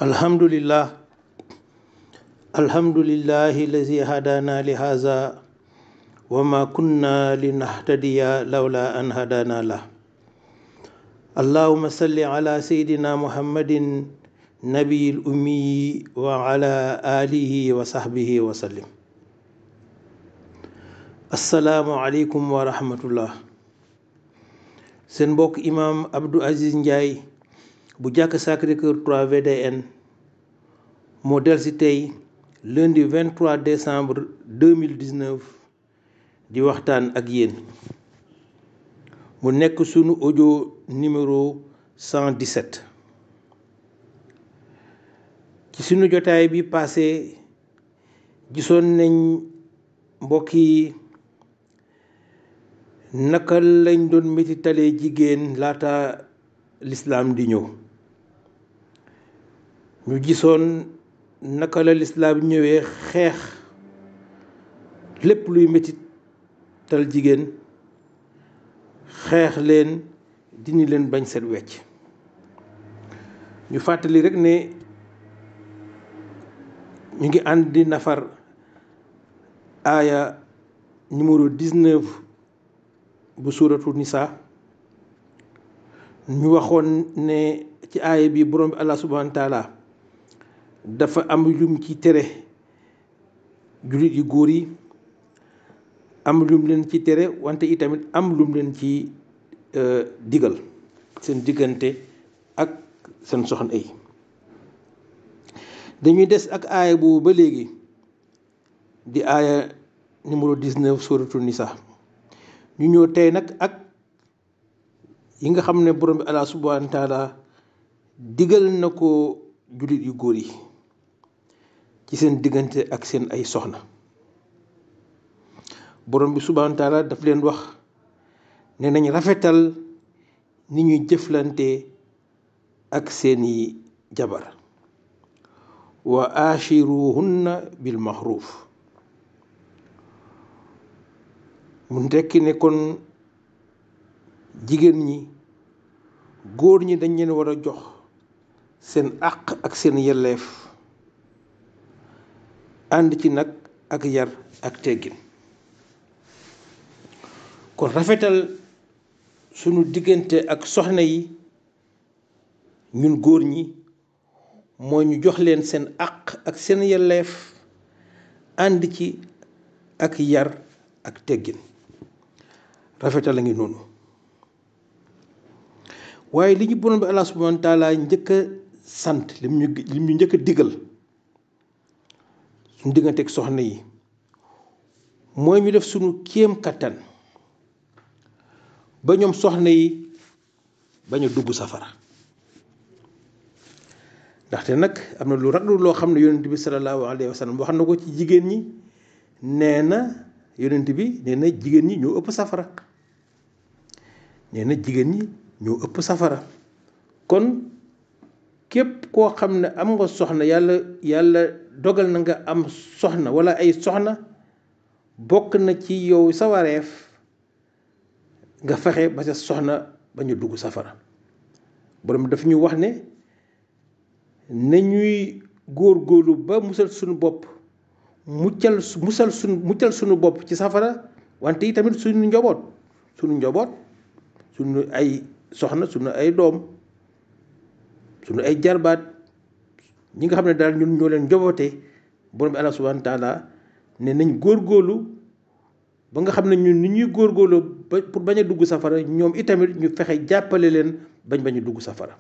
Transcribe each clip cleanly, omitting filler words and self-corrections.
alhamdulillah alhamdulillahi allazi hadana li haza wa ma kunna linahtadiya lawla an hadana lah allahumma salli ala sayidina muhammadin nabiyil ummi wa ala alihi wa sahbihi wa sallim. assalaamu aleykum wa rahmatullah. seen mbokk imam Abdou Aziz Ndiaye bu jàkk Sacré-Cœur 3 VDN moo del si tey lundi 23 décembre 2019 di waxtaan ak yéen mu nekk sunu audio numéro 117. ci sunu jotaay bi passé gisoon nañ mbokk yi naka lañ doon metitalee jigéen laata lislaam di ñëw. ñu gisoon naka la lislaam ñëwee xeex lépp luy metital jigéen, xeex leen dindi leen bañ set wecc. ñu fàttali rek ne ñu ngi ànd di nafar aaya numéro 19 bu suuratu Nisa. ñu waxoon ne ci aaya bi borom bi Allah subhanahu wa taala dafa am lum ci tere jullit yu góor yi, am lum leen ci tere wante itamit am lum leen ci digal seen diggante ak seen soxna yi. dañuy des ak aaya boobu ba léegi di aaya numéro 19 suratu Nisa. ñu ñëw tey nag ak yi nga xam ne borom bi Allah subhanahu wa taala digal na ko jullit yu góor yi ci seen diggante ak seen ay soxna. borom bi subhanahu wa taala daf leen wax ne nañ rafetal ni ñuy jëflante ak seeni jabar. wa ashiruhunna bil maxruuf. mu tekki ne kon jigéen ñi, góor ñi dañ leen war a jox seen àq ak seen yelleef, ànd ci nag ak yar ak teggin. kon rafetal sunu diggante ak soxna yi ñun góor ñi mooy ñu jox leen seen àq ak seen yelleef, ànd ci ak yar ak teggin. rafetal a ngi noonu. waaye li ñu borom bi Allah subhanahu wa taala njëkk a sant, lim ñu njëkk a digal suñu diggante ak soxna yi mooy ñu def suñu kéem kattan ba ñoom soxna yi bañ a dugg safara. ndaxte nag am na lu raglu loo xam ne yonent bi sallallahu alayhi wa sallam wax na ko ci jigéen ñi. nee na yonent bi nee na jigéen ñi ñoo ëpp safara. nee na jigéen ñi ñoo ëpp safara. kon képp koo xam ne am nga soxna, yàlla dogal na nga am soxna wala ay soxna, bokk na ci yow sa wareef nga fexe ba sa soxna bañ a dugg safara. borom daf ñu wax ne nañuy góorgóorlu ba musal suñu bopp, muccal suñu bopp ci safara, wante yi tamit suñu njaboot suñu ay soxna, suñu ay doom, suñu ay jarbaat, ñi nga xam ne daal ñun ñoo leen njabootee. borom bi Allah subhanahu wa taala ne nañ góorgóorlu ba nga xam ne ñun ni ñuy góorgóorlu ba pour bañ a dugg safara, ñoom itamit ñu fexe jàppale leen bañ a dugg safara.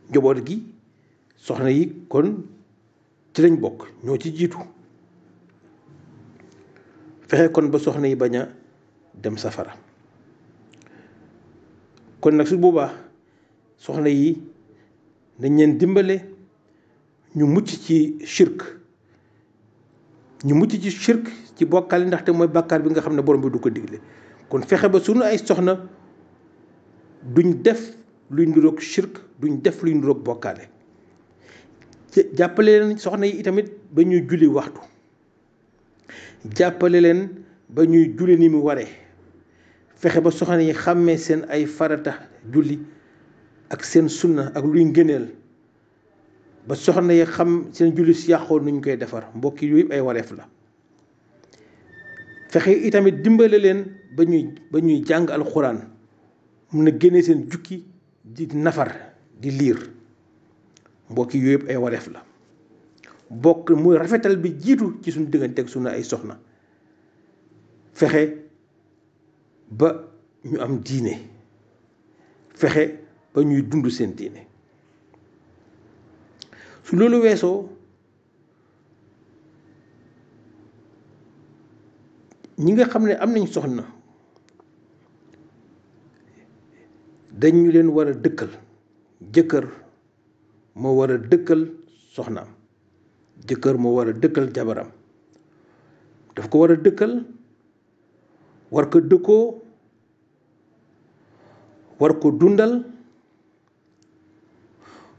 njaboot gi, soxna yi kon ci lañ bokk, ñoo ci jiitu. fexe kon ba soxna yi bañ a dem safara. kon nag su boobaa soxna yi dañ leen dimbale ñu mucc ci shirk, ci bokkaale, ndaxte mooy bàkkaar bi nga xam ne borom bi du ko digle. kon fexe ba sunu ay soxna duñ def luy niroog shirk, duñ def luy niroog bokkaale. jàppale leen soxna yi itamit ba ñuy julli waxtu, jàppale leen ba ñuy julli ni mu waree, fexe ba soxna yi xàmmee seen ay farata julli ak seen sunna ak luy ngëneel ba soxna yi xam seen julli si yàqoon nuñ koy defar mbokk yi yooyu ay wareef la. fexe itamit dimbale leen ba ñuy jàng alxuraan mun a génne seen jukki di nafar di liir mbokk yi yooyu yëpp ay wareef la. bokk muy rafetal bi jiitu ci suñu diggante ak suñu ay soxna fexe ba ñu am diine fexe ba ñuy dund seen diine. su loolu weesoo ñi nga xam ne am nañ soxna dañu leen war a dëkkal. jëkkër moo war a dëkkal soxnaam, jëkkër moo war a dëkkal jabaram, daf ko war a dëkkal, war ko dëkkoo, war ko dundal,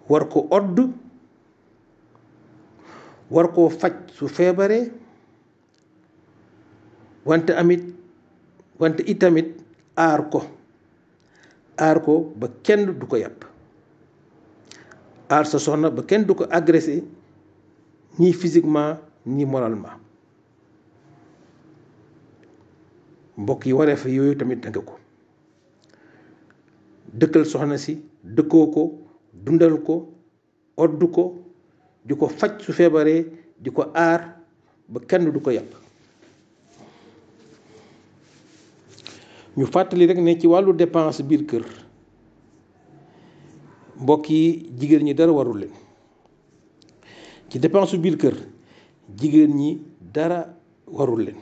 war ko odd, war koo faj su feebaree, wante itamit aar ko ba kenn du ko yàpp, aar sa soxna ba kenn du ko agressé ni physiquement ni moralement. mbokk yi wareef yooyu tamit danga ko dëkkal soxna si, dëkkoo ko, dundal ko, odd ko, di ko faj su feebaree, di ko aar ba kenn du ko yàpp. ñu fàttali rek ne ci wàllu dépense biir kër mbokk yi jigéen ñi dara warul leen. ci dépense biir kër jigéen ñi dara warul leen.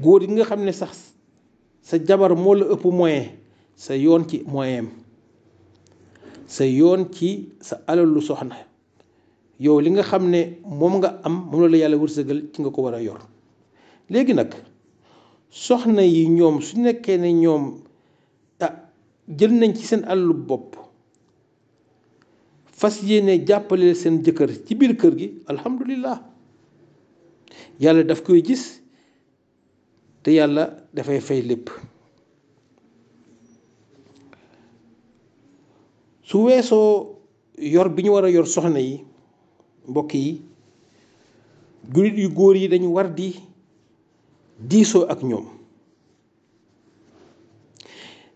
góor yi nga xam ne sax sa jabar moo la ëpp moyen sa yoon ci moyen sa yoon ci sa alalu soxna yow li nga xam ne moom nga am moom la yàlla wërsëgal ci nga ko war a yor. léegi nag soxna yi ñoom su nekkee ne ñoom jël nañ ci seen alalu bopp fas yéene jàppale seen jëkkër ci biir kër gi alhamdulillah yàlla daf koy gis te yàlla dafay fay lépp. su weesoo yor bi ñu war a yor soxna yi mbokk yi jullit yu góor yi dañu war di diisoo ak ñoom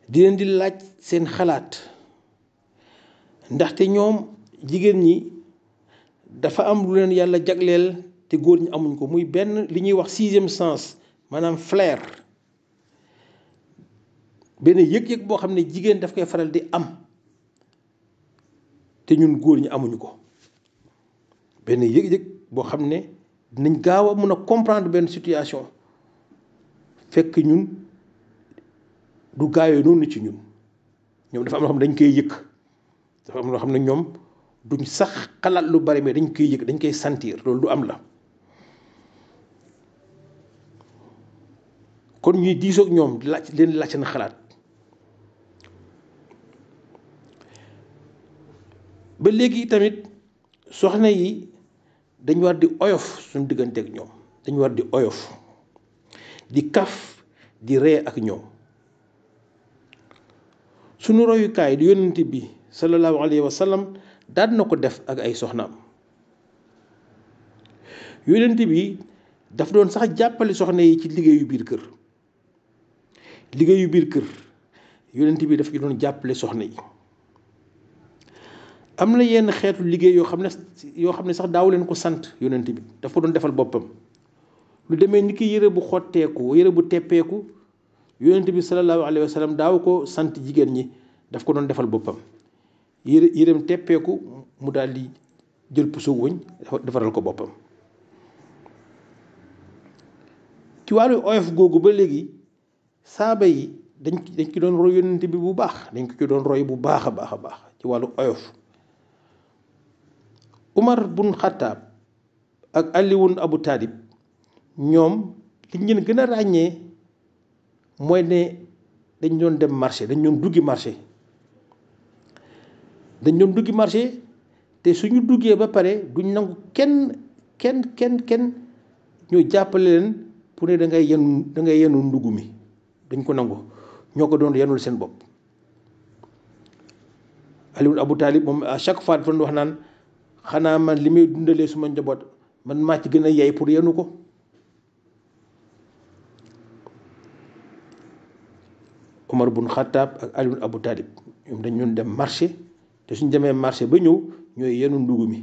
di leen di laaj seen xalaat ndaxte ñoom jigéen ñi dafa am lu leen yàlla jagleel te góor ñi amuñ ko muy benn li ñuy wax sixième sens maanaam flair benn yëg-yëg boo xam ne jigéen daf koy faral di am te ñun góor ñi amuñu ko. benn yëg-yëg boo xam ne dinañ gaaw a mën a comprendre benn situation fekk ñun du gaawee noonu ci ñun ñoom dafa am loo xam ne dañ koy yëg dafa am loo xam ne ñoom duñ sax xalaat lu bari mais dañ koy yëg dañ koy sentir loolu du am la. kon ñuy diisoog ñoom leen laaj seen xalaat ba léegi tamit soxna yi dañ war di oyof suñu diggante ak ñoom dañ war di oyof di kaf di ree ak ñoom. suñu royukaay di yonent bi sallallahu alayhi wa sallam daan na ko def ak ay soxnaam. yonent bi daf doon sax jàppale soxna yi ci liggéeyu biir kër yonent bi daf ci doon jàppale soxna yi. am na yenn xeetu liggéey yoo xam ne sax daaw leen ko sant yonent bi daf ko doon defal boppam lu demee ni ki yére bu xotteeku yére bu teppeeku yonent bi sallallahu alayhi wa sallam daaw ko sant jigéen ñi daf ko doon defal boppam yéreem teppeeku mu daal di jël puso wëñ defaral ko boppam. ci wàllu oyof googu ba léegi saaba yi dañ ci doon roy yonent bi bu baax dañ ko ci doon roy bu baax a baax ci wàllu oyof. Umar bun Xattaab ak Aliwun Abu Taalib ñoom li ñu gën a ràññee mooy ne dañ doon dem marché dañ doon duggi marché te suñu duggee ba pare duñ nangu kenn ñu jàppale leen pour ne da ngay yenu ndugg mi dañ ko nangu ñoo ko doon yenul seen bopp. Ali Abu Talib moom à chaque fois dafa wax naan xanaa man li may dundalee suma njaboot man maa ci gën a yey pour yenu ko. Omar bun Xattaab ak Ali Abu Talib ñoom dañ doon dem marché te suñ demee marché ba ñëw ñooy yenu ndugg mi.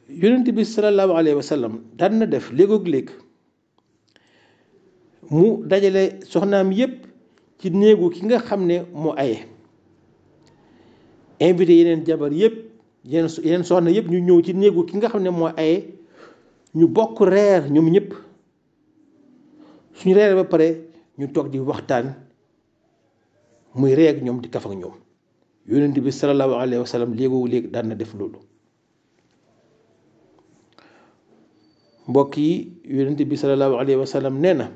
yonent bi sallallahu alayhi wa sallam daan na def léegoog léeg mu dajale soxnaam yépp ci néegu ki nga xam ne moo aye invité yeneen jabar yépp yeneen soxna yépp ñu ñëw ci néegu ki nga xam ne moo aye ñu bokk reer ñoom ñëpp suñu reer ba pare ñu toog di waxtaan muy reeg ñoom di kaf ak ñoom yonent bi sallallahu alayhi wa sallam léegoo léegi daan na def loolu. mbokk yi yonent bi sallallahu alayhi wa sallam nee na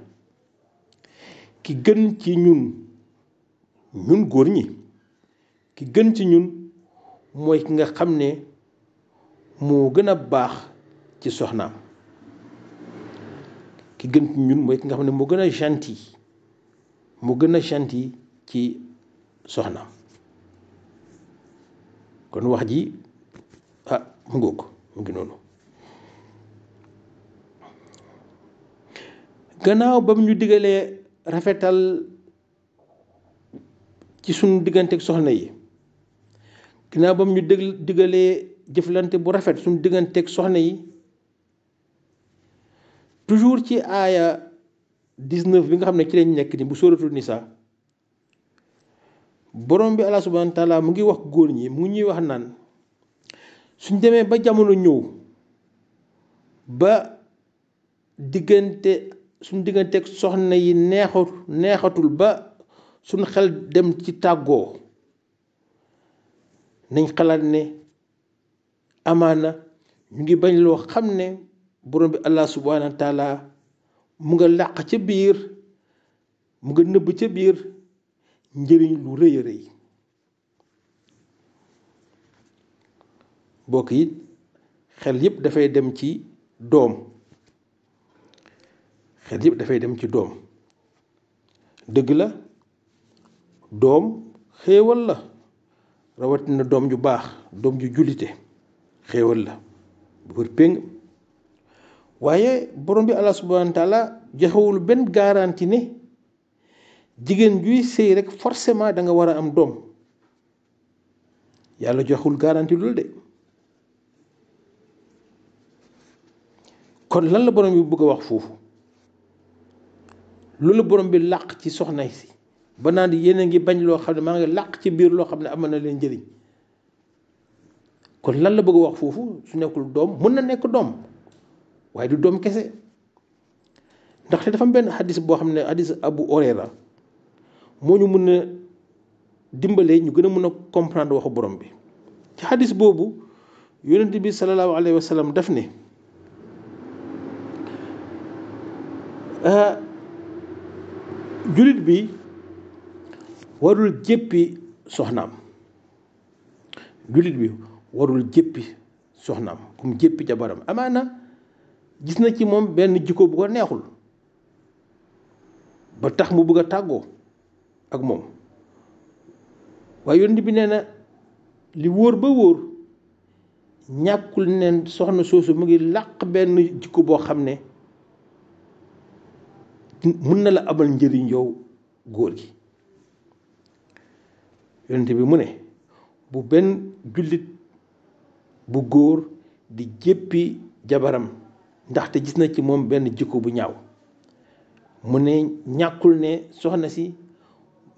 ki gën ci ñun góor ñi ki gën ci ñun mooy ki nga xam ne moo gën a baax ci soxnaam. ki gën ci ñun mooy ki nga xam ne moo gën a gentil ci soxnaam. kon wax ji mu ngóog mu ngi noonu. gannaaw ba mu ñu digalee rafetal ci suñu digganteeg soxna yi gannaaw ba mu ñu digalee jëflante bu rafet suñu digganteeg soxna yi toujours ci aaya 19 bi nga xam ne ci lañ nekk ni bu sóoratul Nisaa borom bi Allah subhanahu wa taala mu ngi wax góor ñi mu ngi ñuy wax naan suñ demee ba jamono ñëw ba suñ digganteeg soxna yi neexatul ba suñ xel dem ci tàggoo nañ xalaat ne amaana ñu ngi bañ loo xam ne borom bi Allah subhanahu wa taala mu nga làq ca biir mu nga nëbb ca biir njëriñ lu rëy a rëy. bokk yi xel yépp dafay dem ci doom dëgg la doom xéewal la rawatina doom ju baax doom ju jullite xéewal la bu wër péng waaye borom bi Allah subhanahu wa taala joxewul benn garantie ne jigéen juy sëy rek forcément da nga war a am doom yàlla joxewul garantie loolu de. kon lan la borom bi bëgg a wax foofu loolu borom bi làq ci soxna si ba naan yéen a ngi bañ loo xam ne maa ngi làq ci biir loo xam ne amal na leen njëriñ kon lan la bëgg a wax foofu su nekkul doom mën na nekk doom waaye du doom kese ndaxte dafa am benn xadis boo xam ne xadis Abu Hurayra moo ñu mën a dimbalee ñu gën a mën a comprendre waxu borom bi. ci xadis boobu yonent bi sallallahu alayhi wa sallam daf ne jullit bi warul jéppi soxnaam comme jéppi jabaram amaana gis na ci moom benn jikko bu ko neexul ba tax mu bëgg a tàggoo ak moom waaye yonent bi nee na li wóor ba wóor ñàkkul ne soxna soosu mu ngi làq benn jikko boo xam ne mën na la amal njëriñ yow góor gi. yonent bi mu ne bu benn jullit bu góor di jéppi jabaram ndaxte gis na ci moom benn jikko bu ñaaw mu ne ñàkkul ne soxna si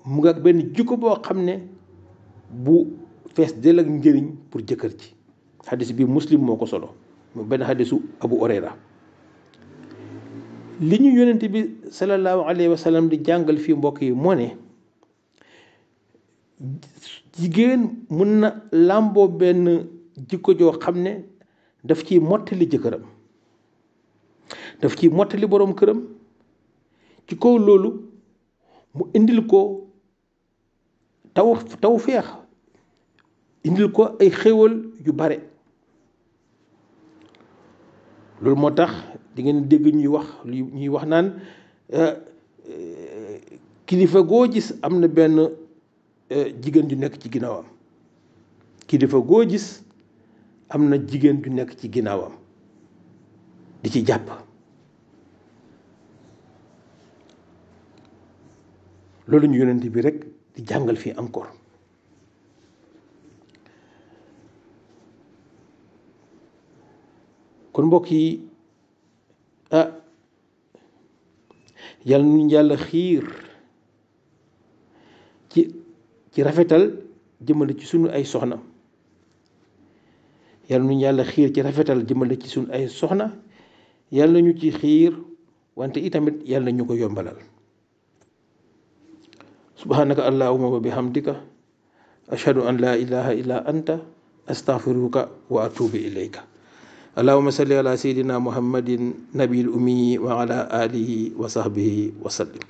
mu nga benn jikko boo xam ne bu fees del ak njëriñ pour jëkkër ji. xadis bi Muslim moo ko solo mu benn xadisu Abu Hurayra. li ñu yonent bi sallallahu alayhi wa sallam di jàngal fii mbokk yi moo ne jigéen mën na làmboo benn jikko joo xam ne daf ciy mottali jëkkëram daf ciy mottali boroom këram ci kaw loolu mu indil ko taw feex indil ko ay xéewal yu bare. loolu moo tax di ngeen dégg ñuy wax naan kilifa goo gis am na benn jigéen ju nekk ci ginnaawam kilifa goo gis am na jigéen ju nekk ci ginnaawam di ci jàpp loolu ñu yonent bi rek di jàngal fii encore kon mbokk yi yàlla nu yàlla xiir ci rafetal jëmale ci sunu ay soxna yàlla nu yàlla xiir ci rafetal jëmale ci sunu ay soxna yàlla ñu ci xiir wante itamit yàlla ñu ko yombalal subhanaka allahumma wa bihamdika ashhadu an la ilaha illa anta astaghfiruka wa atubu ilayka allahumma salli ala sayyidina muhammadin nabiyil ummi wa ala alihi wa sahbihi wa sallim